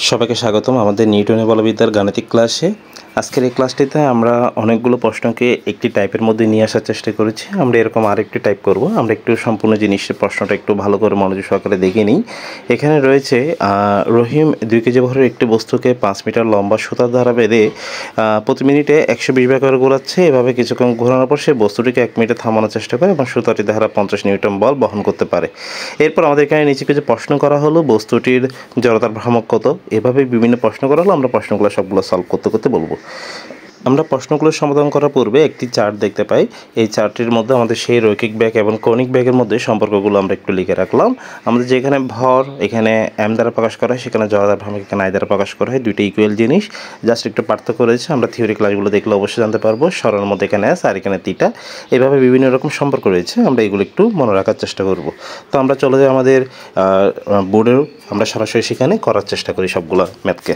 সবাইকে স্বাগতম আমাদের নিউটনের বলবিদ্যার গাণিতিক ক্লাসে। আজকের এই ক্লাসটিতে আমরা অনেকগুলো প্রশ্নকে একটি টাইপের মধ্যে নিয়ে আসার চেষ্টা করেছি। আমরা এরকম আরেকটি টাইপ করব। আমরা একটু সম্পূর্ণ জিনিসের প্রশ্নটা একটু ভালো করে মনোযোগ সহকারে দেখে নিই। এখানে রয়েছে রহিম 2 কেজি ভরের একটি বস্তুকে 5 মিটার লম্বা সুতার দ্বারা বেঁধে প্রতি মিনিটে 120 বার করে ঘোরাচ্ছে। এভাবে কিছুক্ষণ ঘোরানোর পর সে বস্তুটিকে 1 মিনিটে থামানোর চেষ্টা করে এবং সুতাটি দ্বারা 50 নিউটন বল বহন করতে পারে। এরপর আমাদের এখানে নিচে কিছু প্রশ্ন করা হলো, বস্তুটির জড়তার ভ্রামক কত। এভাবে বিভিন্ন প্রশ্ন করা হলো। আমরা প্রশ্নগুলো সবগুলো সলভ করতে করতে বলবো। আমরা প্রশ্নগুলো সমাধান করার পূর্বে একটি চার্ট দেখতে পাই। এই চার্টটির মধ্যে আমাদের সেই রৈখিক বেগ এবং কৌণিক বেগের মধ্যে সম্পর্কগুলো আমরা একটু লিখে রাখলাম। আমাদের যেখানে ভর এখানে এম দ্বারা প্রকাশ করা হয়, সেখানে জড়তার ভ্রামক এখানে আই দ্বারা প্রকাশ করা হয়। দুইটা ইকুয়াল জিনিস, জাস্ট একটু পার্থক্য রয়েছে। আমরা থিওরি ক্লাসগুলো দেখলে অবশ্যই জানতে পারবো। সরলের মধ্যে এখানে এস আর এখানে থিটা, এভাবে বিভিন্ন রকম সম্পর্ক রয়েছে। আমরা এগুলো একটু মনে রাখার চেষ্টা করব। তো আমরা চলে যাই আমাদের বোর্ডেও, আমরা সরাসরি সেখানে করার চেষ্টা করি সবগুলো ম্যাথকে।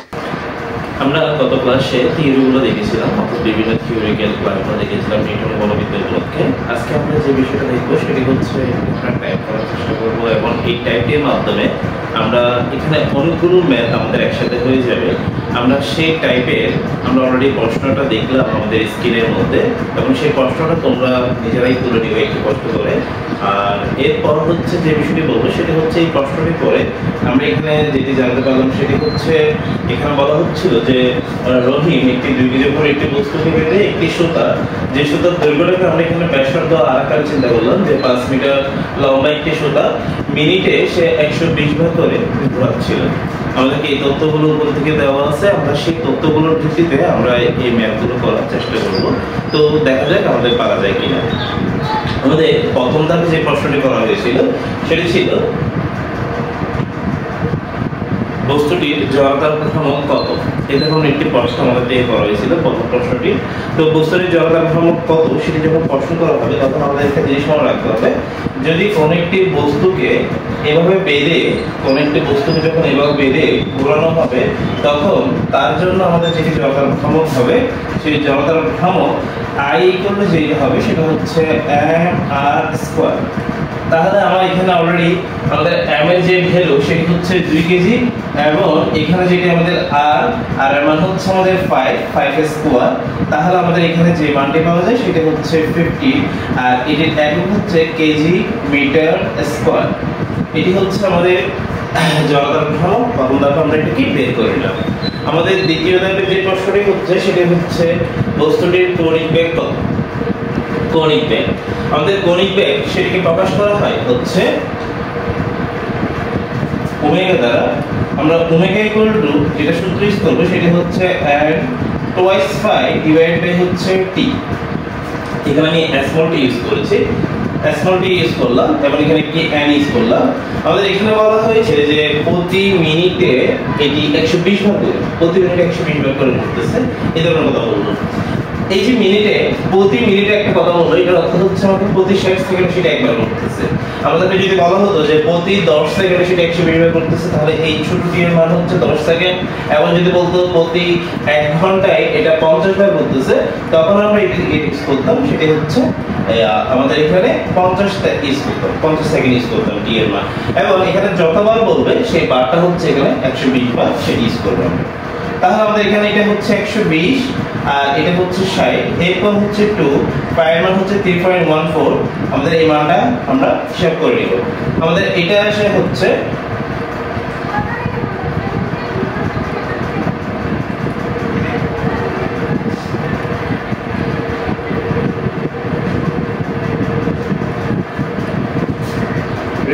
আমরা গত ক্লাসে থিওরিগুলো দেখেছিলাম, অর্থাৎ বিভিন্ন থিওরিক্যাল ক্লাসগুলো দেখেছিলাম নিউটনের বলবিদ্যার উপলক্ষে। আজকে আমরা যে বিষয়টা দেখবো সেটি হচ্ছে একটা টাইপ করার চেষ্টা করবো, এবং এই টাইপের মাধ্যমে আমরা এখানে অনেকগুলো ম্যাথ আমাদের একসাথে হয়ে যাবে। আমরা সেই টাইপের আমরা অলরেডি প্রশ্নটা দেখলাম আমাদের স্ক্রিনের মধ্যে, এবং সেই প্রশ্নটা তোমরা নিজেরাই তুলে নিবে একটু কষ্ট করে। আর এরপর হচ্ছে যে বিষয়টি বলবো সেটি হচ্ছে এই প্রশ্নটি পরে আমরা এখানে যেটি জানতে পারলাম সেটি হচ্ছে, এখানে বলা হচ্ছিল যে রহিম একটি 2 কেজি ভরের একটি বস্তুকে বেঁধে একটি সুতা, যে সুতার দৈর্ঘ্যটাকে আমরা এখানে ব্যাসার্ধ আর আকারে চিন্তা করলাম যে 5 মিটার লম্বা একটি সুতা মিনিটে সে 120 বার করে ঘোরাচ্ছিল। আমাদেরকে এই তথ্যগুলো উপর থেকে দেওয়া আছে। আমরা সেই তথ্যগুলোর ভিত্তিতে আমরা এই ম্যাথগুলো করার চেষ্টা করব। তো দেখা যাক আমাদের পারা যায় কিনা। আমাদের প্রথম ধাপে যে প্রশ্নটি করা হয়েছিল সেটি ছিল বস্তুটির জড়তার ভ্রামক কত। এটা কোন একটি প্রশ্ন আমাদের দিয়ে করা হয়েছিল প্রথম প্রশ্নটি। তো বস্তুটির জড়তার ভ্রামক কত সেটি যখন প্রশ্ন করা হবে তখন আমাদের একটা জিনিস মনে রাখতে হবে, যদি কোন একটি বস্তুকে এভাবে বেঁধে যখন এভাবে বেঁধে ঘোরানো হবে তখন তার জন্য আমাদের যেটি জড়তার ভ্রামক হবে সেই জড়তার ভ্রামক আই ইকুয়াল টু যেটা হবে সেটা হচ্ছে এম আর স্কয়ার। তাহলে আমরা এখানে অলরেডি আমাদের m এর যে ভ্যালু সেটি হচ্ছে 2 কেজি, এবং এখানে যেটি আমাদের r এর মান হচ্ছে আমাদের 5 এর স্কয়ার। তাহলে আমাদের এখানে যে মানটি পাওয়া যায় সেটা হচ্ছে 50, আর এটির একক হচ্ছে কেজি মিটার স্কয়ার। এটি হচ্ছে আমাদের জড়তার ভ্রামক। প্রথম ধাপে আমরা এটাকে বের করে নিলাম। আমাদের দ্বিতীয় ধাপে যে প্রশ্নটি হচ্ছে সেটা হচ্ছে বস্তুটির কৌণিক বেগ কত। কৌণিক বেগ, আমাদের কৌণিক বেগ সেটাকে প্রকাশ করা হয় হচ্ছে ওমেগা দ্বারা। আমরা ওমেগা ইকুয়াল টু যেটা সূত্র ইউজ করব সেটা হচ্ছে n twice pi divide by হচ্ছে t। এখানে আমি স্মল t ইউজ করেছি, স্মল t ইউজ করলাম, এবং এখানে কি n ইউজ করলাম। আমাদের এখানে বলা হয়েছে যে প্রতি মিনিটে এটি 120 বার করে, প্রতি মিনিটে 120 বার করে ঘুরতেছে। এই ধরনের কথা বলবো। এই যে প্রতি মিনিটে একটা কথা বলবো, এটার অর্থ হচ্ছে আমাদের প্রতি 60 সেকেন্ডে সেটা একবার করতেছে। আমাদেরকে যদি বলা হতো যে প্রতি 10 সেকেন্ডে সেটা 120 বার করতেছে, তাহলে এই ছোট টি এর মান হচ্ছে 10 সেকেন্ড। এবং যদি বলতো প্রতি 1 ঘন্টায় এটা 50 বার করতেছে, তখন আমরা এটা ইউজ করতাম, সেটা হচ্ছে আমাদের এখানে 50 সেকেন্ড ইউজ করতাম টি এর মান। এবং এখানে যতবার বলবে সেই বারটা হচ্ছে এখানে 120 বার সেটা ইউজ করব আমরা। তাহলে আমাদের এখানে এটা হচ্ছে 120 আর এটা হচ্ছে 60, এরপর হচ্ছে 2, পায়ের মান হচ্ছে 3.14। আমাদের এই মানটা আমরা হিসাব করে নিব। আমাদের এটা আসে হচ্ছে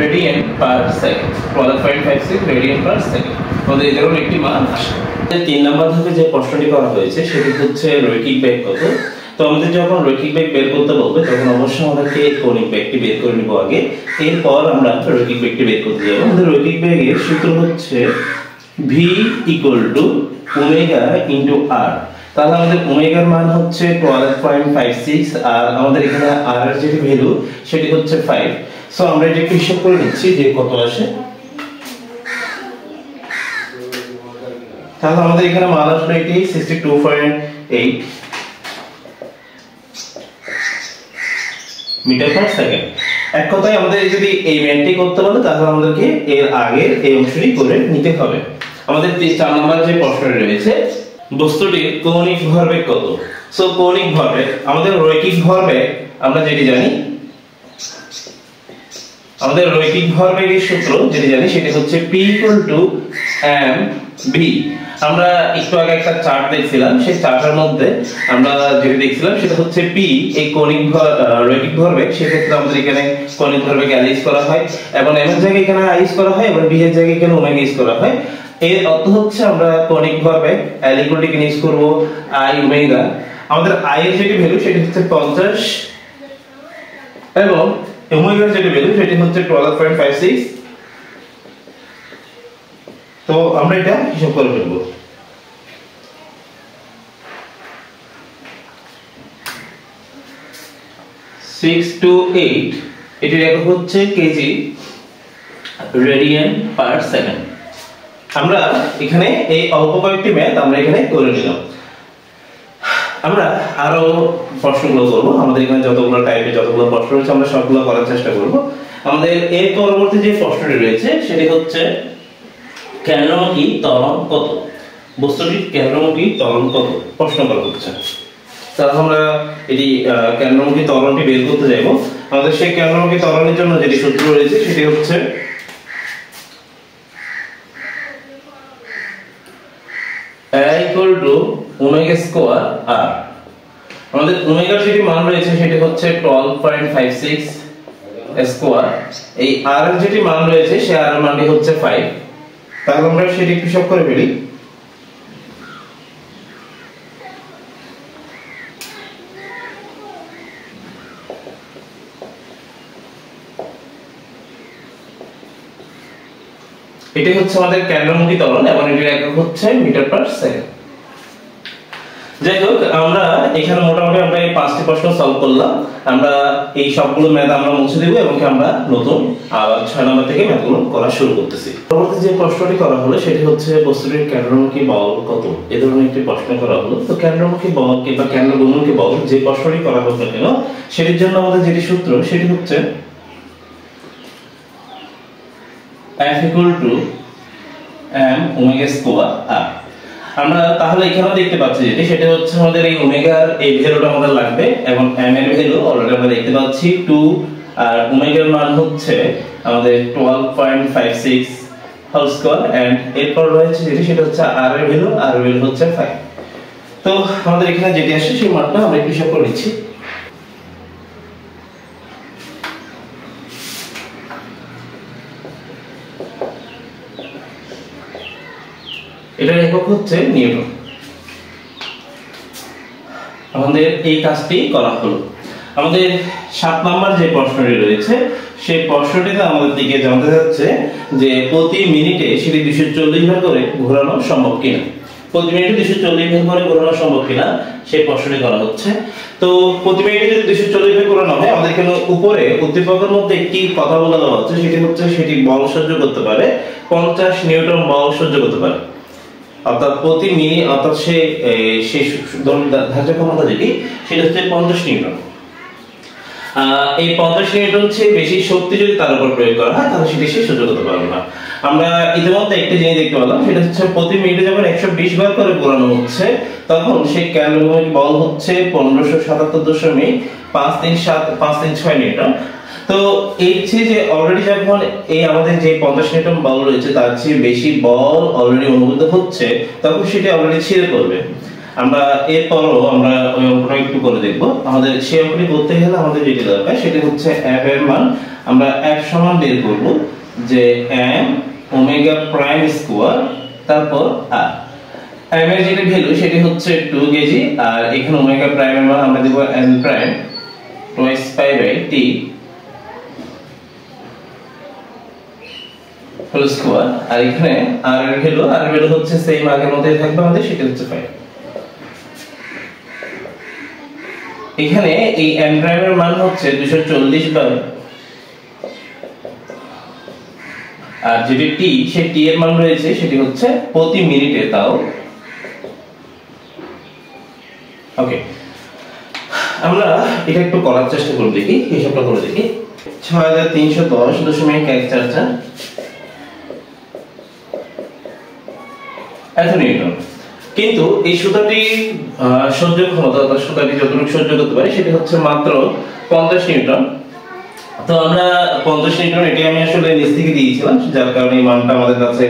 radian per second, 12.56 radian per second. আমাদের এই ধরনের একটি মান আসে। 3 নম্বর ধাপে যে প্রশ্নটি করা হয়েছে সেটি হচ্ছে রৈখিক বেগ কত। তো আমাদের যখন রৈখিক বেগ বের করতে বলবে তখন অবশ্যই আমাদেরকে কৌণিক বেগটি বের করে নিব আগে, এরপর আমরা রৈখিক বেগটি বের করতে যাব। আমাদের রৈখিক বেগের সূত্র হচ্ছে v equal to omega into r। তাহলে আমাদের ওমেগার মান হচ্ছে 12.56, আর আমাদের এখানে r এর যে ভ্যালু সেটি হচ্ছে 5। সো আমরা এটা একটু হিসাব করে নিচ্ছি যে কত আসে। তাহলে আমাদের এখানে মান আসলে এটি 62.8 মিটার পার সেকেন্ড। এক কথায় আমাদের যদি এই ম্যানটি করতে বলে তাহলে আমাদেরকে এর আগে এই অংশটি করে নিতে হবে। আমাদের 4 নম্বর যে প্রশ্নটি রয়েছে, বস্তুটির কৌণিক ভরবেগ কত? সো কৌণিক ভরবেগ, আমাদের রৈখিক ভরবেগ আমরা যেটি জানি, আমাদের রৈখিক ভরবেগের সূত্র যেটি জানি সেটি হচ্ছে P = mv। আমরা একটু আগে একটা চার্ট দেখছিলাম, সেই চার্টের মধ্যে আমরা যেটা দেখছিলাম সেটা হচ্ছে P এই কৌণিক রৈখিক ভরবেগ, সেক্ষেত্রে আমাদের এখানে কৌণিক ভরবেগ L ইউজ করা হয় এবং m এর জায়গায় এখানে I ইউজ করা হয় এবং v এর জায়গায় এখানে ω ইউজ করা হয়। এর অর্থ হচ্ছে আমরা কৌণিক ভরবেগ L = কি ইউজ করব, I ω। আমাদের I এর যেটি ভ্যালু সেটি হচ্ছে 50 এবং ω এর যেটি ভ্যালু সেটি হচ্ছে 12.56। তো আমরা এটা হিসাব করে ফেলব। 6 to 8 এটির একক হচ্ছে কেজি রেডিয়ান পার সেকেন্ড। আমরা এখানে এই অল্প কয়েকটি ম্যাথ আমরা এখানে করে নিলাম। আমরা আরো প্রশ্নগুলো করব। আমাদের এখানে যতগুলো টাইপের যতগুলো প্রশ্ন রয়েছে আমরা সবগুলো করার চেষ্টা করব। আমাদের এর পরবর্তী যে প্রশ্নটি রয়েছে সেটি হচ্ছে কেন্দ্রমুখী ত্বরণ কত? বস্তুটির কেন্দ্রমুখী ত্বরণ কত প্রশ্ন করা হচ্ছে। তাহলে আমরা এটি কেন্দ্রমুখী ত্বরণটি বের করতে যাবো। আমাদের সেই কেন্দ্রমুখী ত্বরণের জন্য যেটি সূত্র রয়েছে সেটি হচ্ছে A = ω²r। আমাদের ওমেগার যেটি মান রয়েছে সেটি হচ্ছে 12.56 স্কয়ার। এই r এর যেটি মান রয়েছে সেই r এর মানটি হচ্ছে 5। তাহলে আমরা সেটি হিসাব করে ফেলি। এটি হচ্ছে আমাদের কেন্দ্রমুখী ত্বরণ এবং এটির একক হচ্ছে মিটার পার সেকেন্ড। যাই হোক, আমরা এখানে মোটামুটি আমরা এই 5টি প্রশ্ন সলভ করলাম। আমরা এই সবগুলো ম্যাথ আমরা মুছে দেব এবং আমরা নতুন আবার 6 নম্বর থেকে ম্যাথগুলো করা শুরু করতেছি। পরবর্তী যে প্রশ্নটি করা হলো সেটি হচ্ছে বস্তুটির কেন্দ্রমুখী বল কত? এই ধরনের একটি প্রশ্ন করা হলো। তো কেন্দ্রমুখী বল কিংবা কেন্দ্রবিমুখী বল যে প্রশ্নটি করা হোক না কেন সেটির জন্য আমাদের যেটি সূত্র সেটি হচ্ছে F = mω²r। আমরা তাহলে এখানে দেখতে পাচ্ছি যে সেটা হচ্ছে আমাদের এই ওমেগার এই ভ্যালুটা আমাদের লাগবে এবং m এর ভ্যালু অলরেডি আমরা দেখতে পাচ্ছি 2 আর ওমেগার মান হচ্ছে আমাদের 12.56 হোল স্কয়ার এন্ড এরপর রয়েছে যেটি সেটা হচ্ছে r এর ভ্যালু হচ্ছে 5। তো আমাদের এখানে যেটি আসে সেই মানটা আমরা একটু হিসাব করে নিচ্ছি। এটার একক হচ্ছে নিউটন। আমাদের এই কাজটি করা হলো। আমাদের 7 নম্বর যে প্রশ্নটি রয়েছে সেই প্রশ্নটিতে আমাদের দিকে জানতে যাচ্ছে যে প্রতি মিনিটে সেটি 240 বার করে ঘোরানো সম্ভব কিনা। প্রতি মিনিটে 240 বার করে ঘোরানো সম্ভব কিনা সেই প্রশ্নটি করা হচ্ছে। তো প্রতি মিনিটে যদি 240 বার ঘোরানো হয়, আমাদের এখানে উপরে উদ্দীপকের মধ্যে একটি কথা বলা দেওয়া হচ্ছে, সেটি হচ্ছে সেটি বল সহ্য করতে পারে 50 নিউটন বল সহ্য করতে পারে। অর্থাৎ প্রতি মিনিট অর্থাৎ সেই ধার্য ক্ষমতা যেটি সেটা হচ্ছে 50 নিউটন। এই 50 নিউটন চেয়ে বেশি শক্তি যদি তার উপর প্রয়োগ করা হয় তাহলে সেটি সে সহ্য করতে পারবে না। আমরা ইতিমধ্যে একটা জিনিস দেখতে পেলাম, সেটা হচ্ছে প্রতি মিনিটে যখন 120 বার করে ঘোরানো হচ্ছে তখন সেই কেন্দ্রবিমুখী বল হচ্ছে 1577.536 নিউটন। তো এই যে অলরেডি যখন এই আমাদের যে 50 নিউটন বল রয়েছে তার চেয়ে বেশি বল অলরেডি অনুভূত হচ্ছে তখন সেটা অলরেডি ছেড়ে পড়বে। আমরা এরপরও আমরা ওই অঙ্কটা একটু করে দেখব। আমাদের সেই অঙ্কটি করতে গেলে আমাদের যেটি দরকার সেটা হচ্ছে f এর মান আমরা f সমান বের করব যে m ওমেগা প্রাইম স্কয়ার তারপর r। m এর যেটা ভ্যালু সেটি হচ্ছে 2 কেজি আর এখানে ওমেগা প্রাইম এর মান আমরা দেব n prime twice pi by t whole square. আর এখানে r এর ভ্যালু হচ্ছে সেম আগের মতই থাকবে আমাদের, সেটা হচ্ছে 5। এখানে এই n প্রাইম এর মান হচ্ছে 240 বার আর যেটি t সেই t এর মান রয়েছে সেটি হচ্ছে প্রতি মিনিটে, তাও ওকে। আমরা এটা একটু করার চেষ্টা করব, দেখি হিসাবটা করে দেখি। 6310.144 এত নিউটন। কিন্তু এই সুতাটি সহ্য ক্ষমতা অর্থাৎ সুতাটি যতটুকু সহ্য করতে পারে সেটি হচ্ছে মাত্র 50 নিউটন। তো আমরা 50 নিউটন এটি আমি আসলে নিচ থেকে দিয়েছিলাম, যার কারণে এই মানটা আমাদের কাছে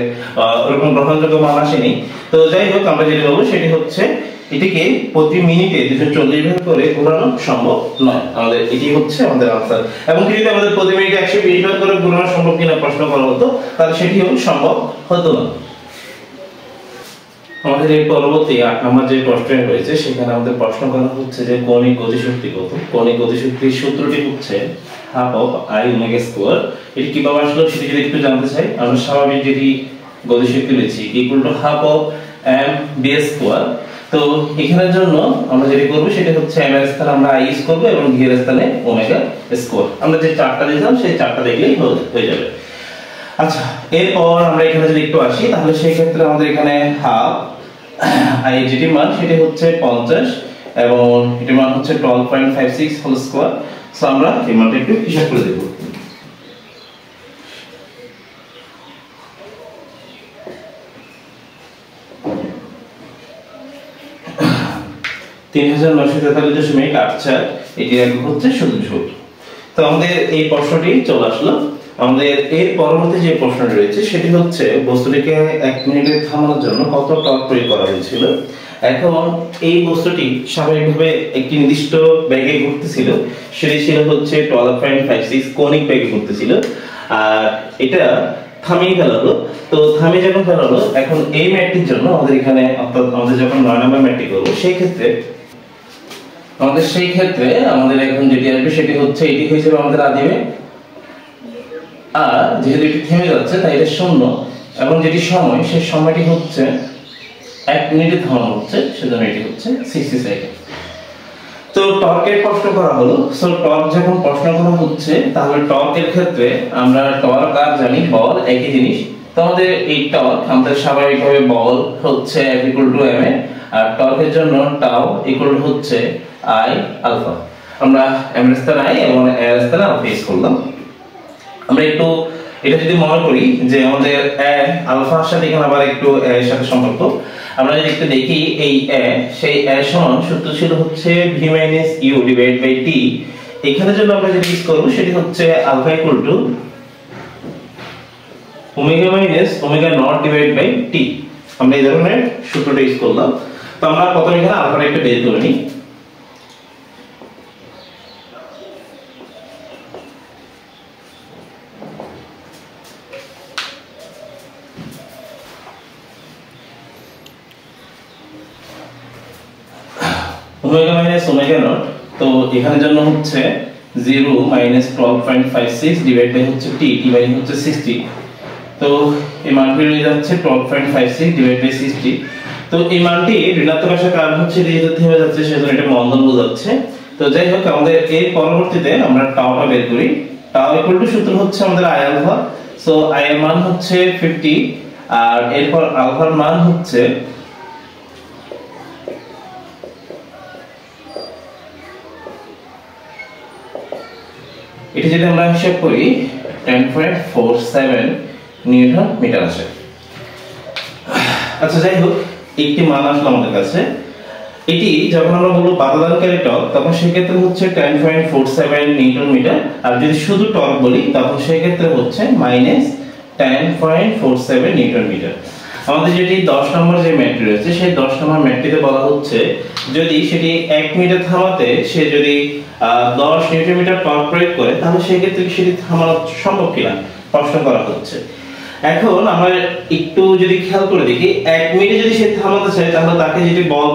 ওরকম গ্রহণযোগ্য মান আসেনি। তো যাই হোক, আমরা যেটা বলবো সেটি হচ্ছে এটিকে প্রতি মিনিটে 240 ভাগ করে ঘোরানো সম্ভব নয়। আমাদের এটি হচ্ছে আমাদের আনসার। এবং যদি আমাদের প্রতি মিনিটে 120 ভাগ করে ঘোরানো সম্ভব কিনা প্রশ্ন করা হতো, তাহলে সেটিও সম্ভব হতো না। আমাদের এই পরবর্তী 8 নম্বর যে প্রশ্নটি রয়েছে সেখানে আমাদের প্রশ্ন করা হচ্ছে যে কৌণিক গতিশক্তি কত। কৌণিক গতিশক্তির সূত্রটি হচ্ছে half of I omega square. এটি কিভাবে আসলো সেটি যদি একটু জানতে চাই, আমরা স্বাভাবিক যেটি গতিশক্তি লিখছি equal to half of m v square. তো এখানের জন্য আমরা যেটা করব সেটা হচ্ছে এম এর স্থানে আমরা আই ইউজ করব এবং ভি এর স্থানে ওমেগা স্কয়ার। আমরা যে চার্টটা দিলাম সেই চার্টটা দেখলেই হয়ে যাবে। আচ্ছা, এরপর আমরা এখানে যদি একটু আসি, তাহলে সেই ক্ষেত্রে আমাদের এখানে হাফ আই যেটি মান সেটি হচ্ছে 50 এবং এটির মান হচ্ছে 12.56 হোল স্কয়ার। সো আমরা এই মানটা একটু হিসাব করে দেব। এটি একক হচ্ছে 70 জুল। তো আমাদের এই প্রশ্নটি চলে আসলো। আমাদের এর পরবর্তী যে প্রশ্নটি রয়েছে সেটি হচ্ছে বস্তুটিকে 1 মিনিটে থামানোর জন্য কত টর্ক প্রয়োগ করা হয়েছিল। এখন এই বস্তুটি স্বাভাবিকভাবে একটি নির্দিষ্ট বেগে ঘুরতেছিল, সেটি ছিল হচ্ছে 12.56 কৌণিক বেগে ঘুরতেছিল, আর এটা থামিয়ে ফেলা হলো। তো থামিয়ে যখন ফেলা হলো, এখন এই ম্যাটটির জন্য আমাদের এখানে অর্থাৎ আমাদের যখন 9 নম্বর ম্যাটটি করবো সেই ক্ষেত্রে আমাদের এখন যেটি আসবে সেটি হচ্ছে এটি হয়েছিল আমাদের আদিমে, আর যেহেতু এটি থেমে যাচ্ছে তাই এটা শূন্য, এবং যেটি সময় সেই সময়টি হচ্ছে 1 মিনিটে থামানো হচ্ছে, সেজন্য এটি হচ্ছে 60 সেকেন্ড। তো টর্কের প্রশ্ন করা হলো। সো টর্ক যখন প্রশ্ন করা হচ্ছে তাহলে টর্কের ক্ষেত্রে আমরা টর্ক আর জানি বল একই জিনিস। তো আমাদের এই টর্ক আমাদের স্বাভাবিকভাবে বল হচ্ছে F = ma, আর টর্কের জন্য টাউ = হচ্ছে I আলফা। আমরা m এর স্থানে I এবং a এর স্থানে আলফা ইউজ করলাম। আমরা একটু এটা যদি মনে করি যে আমাদের আলফার সাথে এখানে আবার একটু a এর সাথে সম্পর্ক, আমরা যদি একটু দেখি এই a সেই a সমান সূত্র ছিল হচ্ছে v - u / t। এখানে জন্য আমরা যেটা ইউজ করব সেটি হচ্ছে alpha = omega - omega naught / t। আমরা এই ধরনের সূত্রটা ইউজ করলাম। তো আমরা প্রথমে এখানে আলফাটা একটু বের করে নিই। ওমেগা - ওমেগা নট, তো এখানের জন্য হচ্ছে 0 - 12.56 / হচ্ছে t, t মানে হচ্ছে 60। তো এই মানটি হয়ে যাচ্ছে 12.56 / 60। তো এই মানটি ঋণাত্মক আসার কারণ হচ্ছে যেহেতু থেমে যাচ্ছে সেজন্য এটা মন্দন বোঝাচ্ছে। তো যাই হোক, আমাদের এর পরবর্তীতে আমরা টাউটা বের করি। টাউ = সূত্র হচ্ছে আমাদের I আলফা। সো I এর মান হচ্ছে 50, আর এরপর আলফার মান হচ্ছে এটি যদি আমরা হিসাব করি 10.47 নিউটন মিটার আসে। আচ্ছা, যাই হোক, একটি মান আসলো আমাদের কাছে। এটি যখন আমরা বলবো বাধাদানকারী টর্ক তখন সেই ক্ষেত্রে হচ্ছে 10.47 নিউটন মিটার, আর যদি শুধু টর্ক বলি তখন সেই ক্ষেত্রে হচ্ছে -10.47 নিউটন মিটার। আমাদের যেটি 10 নম্বর যে ম্যাটটি রয়েছে সেই 10 নম্বর ম্যাটটিতে বলা হচ্ছে যদি সেটি 1 মিনিটে থামাতে সে যদি 10 নিউটন মিটার টর্ক প্রয়োগ করে তাহলে সেই ক্ষেত্রে সেটি থামানো সম্ভব কিনা প্রশ্ন করা হচ্ছে। এখন আমরা একটু যদি খেয়াল করে দেখি, 1 মিনিটে যদি সে থামাতে চায় তাহলে তাকে যেটি বল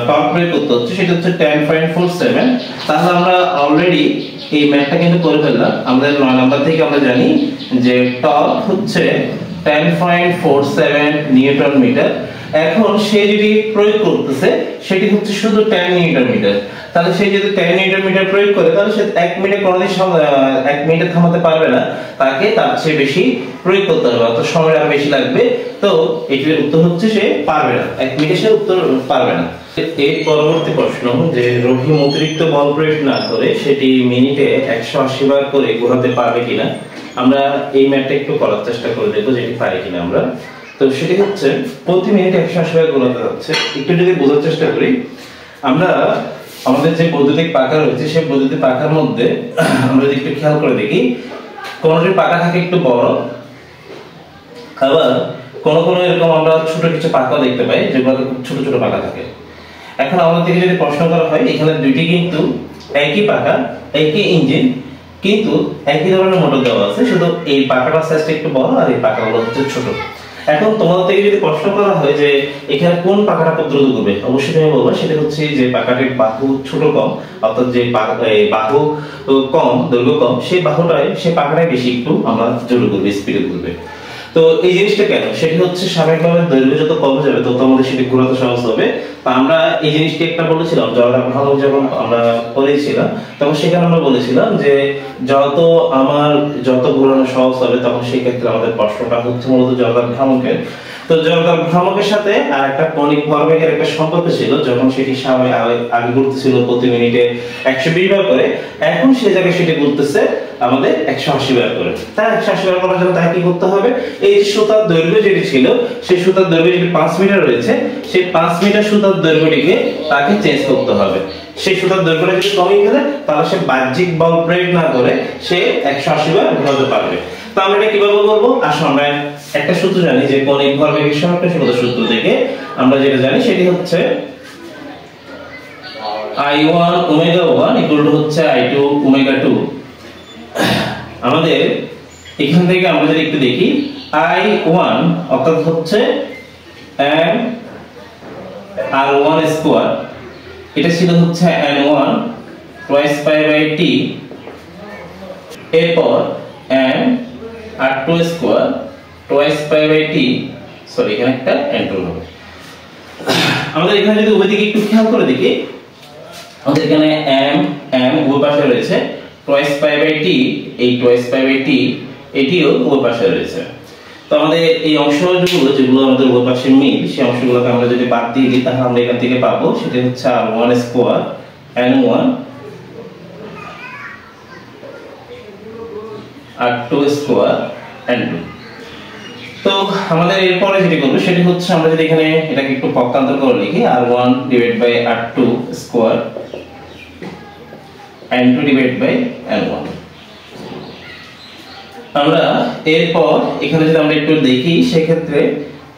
টর্ক প্রয়োগ করতে হচ্ছে সেটা হচ্ছে 10.47। তাহলে আমরা অলরেডি এই ম্যাথটা কিন্তু করে ফেললাম। আমাদের 9 নাম্বার থেকে আমরা জানি যে টর্ক হচ্ছে 10.47 নিউটন মিটার। এখন সে যদি প্রয়োগ করতেছে সেটি হচ্ছে শুধু 10 নিউটন মিটার। তাহলে সে যদি 10 নিউটন মিটার প্রয়োগ করে তাহলে সে 1 মিনিটে কোনোদিন 1 মিনিটে থামাতে পারবে না, তাকে তার চেয়ে বেশি প্রয়োগ করতে হবে, অর্থাৎ সময় আরো বেশি লাগবে। তো এটির উত্তর হচ্ছে সে পারবে না, 1 মিনিটে সে উত্তর পারবে না। এর পরবর্তী প্রশ্ন যে রহিম অতিরিক্ত বল প্রয়োগ না করে সেটি মিনিটে 180 বার করে ঘোরাতে পারবে কিনা। আমরা এই ম্যাথটা একটু করার চেষ্টা করে দেখব যেটি পারি কিনা আমরা। তো সেটি হচ্ছে প্রতি মিনিটে 180 বার ঘোরাতে যাচ্ছে। একটু যদি বোঝার চেষ্টা করি, আমরা আমাদের যে বৈদ্যুতিক পাখা রয়েছে সেই বৈদ্যুতিক পাখার মধ্যে আমরা যদি একটু খেয়াল করে দেখি, কোনটির পাখা থাকে একটু বড়, আবার কোন এরকম আমরা ছোট কিছু পাখা দেখতে পাই যেগুলোতে খুব ছোট ছোট পাখা থাকে। এখন আমাদের থেকে যদি প্রশ্ন করা হয়, এখানে দুইটি কিন্তু একই পাখা, একই ইঞ্জিন, কিন্তু একই ধরনের মোটর দেওয়া আছে, শুধু এই পাখাটার সাইজটা একটু বড় আর এই পাখাগুলো হচ্ছে ছোট। এখন তোমাদের থেকে যদি প্রশ্ন করা হয় যে এখানে কোন পাখাটা খুব দ্রুত ঘুরবে, অবশ্যই তুমি বলবা সেটা হচ্ছে যে পাখাটির বাহু ছোট কম, অর্থাৎ যে বাহু কম, দৈর্ঘ্য কম, সেই পাখাটাই বেশি একটু আমরা জোরে ঘুরবে, স্পিডে ঘুরবে। তো এই জিনিসটা কেন, সেটি হচ্ছে স্বাভাবিকভাবে দৈর্ঘ্য যত কম যাবে তত আমাদের সেটি ঘোরাতে সহজ হবে। আমরা এই জিনিসটি একটা বলেছিলাম জড়তার ভালো, যখন আমরা পড়েছিলাম তখন সেখানে আমরা বলেছিলাম যে যত ঘোরানো সহজ হবে, তখন সেই ক্ষেত্রে আমাদের প্রশ্নটা হচ্ছে মূলত জড়তার ভ্রামকের। তো জড়তার ভ্রামকের সাথে আর একটা কৌণিক ভরবেগের একটা সম্পর্ক ছিল, যখন সেটি আগে ঘুরতেছিল প্রতি মিনিটে 120 বার করে, এখন সেই জায়গায় সেটি ঘুরতেছে আমাদের 180 বার করে। তাই 180 বার করার জন্য তাকে কি করতে হবে, এই যে সুতার দৈর্ঘ্য যেটি ছিল, সেই সুতার দৈর্ঘ্য যেটি 5 মিটার রয়েছে, সেই 5 মিটার সুতার দৈর্ঘ্যটিকে তাকে চেঞ্জ করতে হবে। সেই সুতার দৈর্ঘ্যটা যদি কমে গেলে, তাহলে সে বাহ্যিক বল প্রয়োগ না করে সে 180 বার ঘোরাতে পারবে। তো আমরা এটা কিভাবে করব, আসলে আমরা একটা সূত্র জানি যে কৌণিক ভরবেগের সাপেক্ষে সূত্র থেকে আমরা যেটা জানি সেটি হচ্ছে I1 ওমেগা 1 ইকুয়াল টু হচ্ছে I2 ওমেগা 2। আমাদের এখান থেকে আমরা যদি একটু দেখি, I1 অর্থাৎ হচ্ছে m r1 স্কয়ার, এটা ছিল হচ্ছে n1 twice pi by t, এরপর m r2 square twice pi by t, sorry এখানে একটা n2 হবে। আমাদের এখানে যদি উভয় দিকে একটু খেয়াল করে দেখি, আমাদের এখানে m উভয় পাশে রয়েছে, twice pi by t, এই twice pi by t এটিও উভয় পাশে রয়েছে। তো আমাদের এই অংশগুলো যেগুলো আমাদের উভয় পাশে মিল, সেই অংশগুলোকে আমরা যদি বাদ দিয়ে দিই, তাহলে আমরা এখান থেকে পাবো সেটা হচ্ছে r1 square n1 r2 square n2। তো আমাদের এরপরে যেটা করব সেটা হচ্ছে আমরা যদি এখানে এটাকে একটু পক্ষান্তর করে লিখি, r1 divide by r2 square n2 divide by n1। আমরা এরপর এখানে যদি আমরা একটু দেখি, সেই ক্ষেত্রে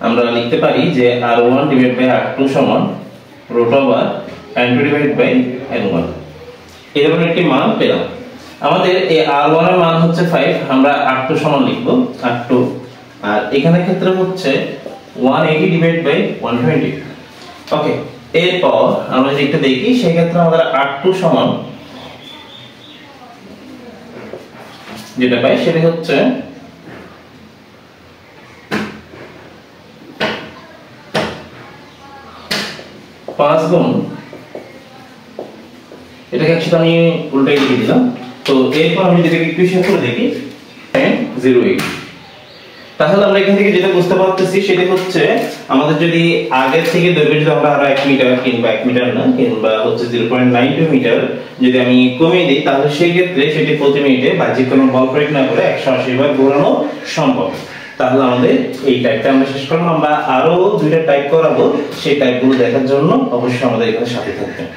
আমরা লিখতে পারি যে r1 ডিভাইড বাই r2 সমান root over n2 divide by n1। এই ধরনের একটি মান পেলাম। আমাদের এই r1 এর মান হচ্ছে 5, আমরা r2 সমান লিখব r2, আর এখানে ক্ষেত্রে হচ্ছে 180 ডিভাইড বাই 120। ওকে, এরপর আমরা যদি একটু দেখি, সেই ক্ষেত্রে আমাদের r2 সমান যেটা পাই সেটা হচ্ছে 5 গুণ, এটাকে একসাথে আমি উল্টাই লিখে দিলাম। তো এরপর আমি যদি একটু হিসাব করে দেখি 0.08, তাহলে আমরা এখান থেকে যেটা বুঝতে পারতেছি সেটা হচ্ছে আমাদের যদি আগের থেকে দৈর্ঘ্য যদি আমরা আরো 1 মিটার কিংবা 1 মিটার না কিংবা হচ্ছে 0.92 মিটার যদি আমি কমিয়ে দিই, তাহলে সেই ক্ষেত্রে সেটি প্রতি মিনিটে বাহ্যিক কোনো বল প্রয়োগ না করে 180 বার ঘোরানো সম্ভব। তাহলে আমাদের এই টাইপটা আমরা শেষ করলাম। আমরা আরো দুইটা টাইপ করাবো, সেই টাইপগুলো দেখার জন্য অবশ্যই আমাদের এখানে সাথে থাকবেন।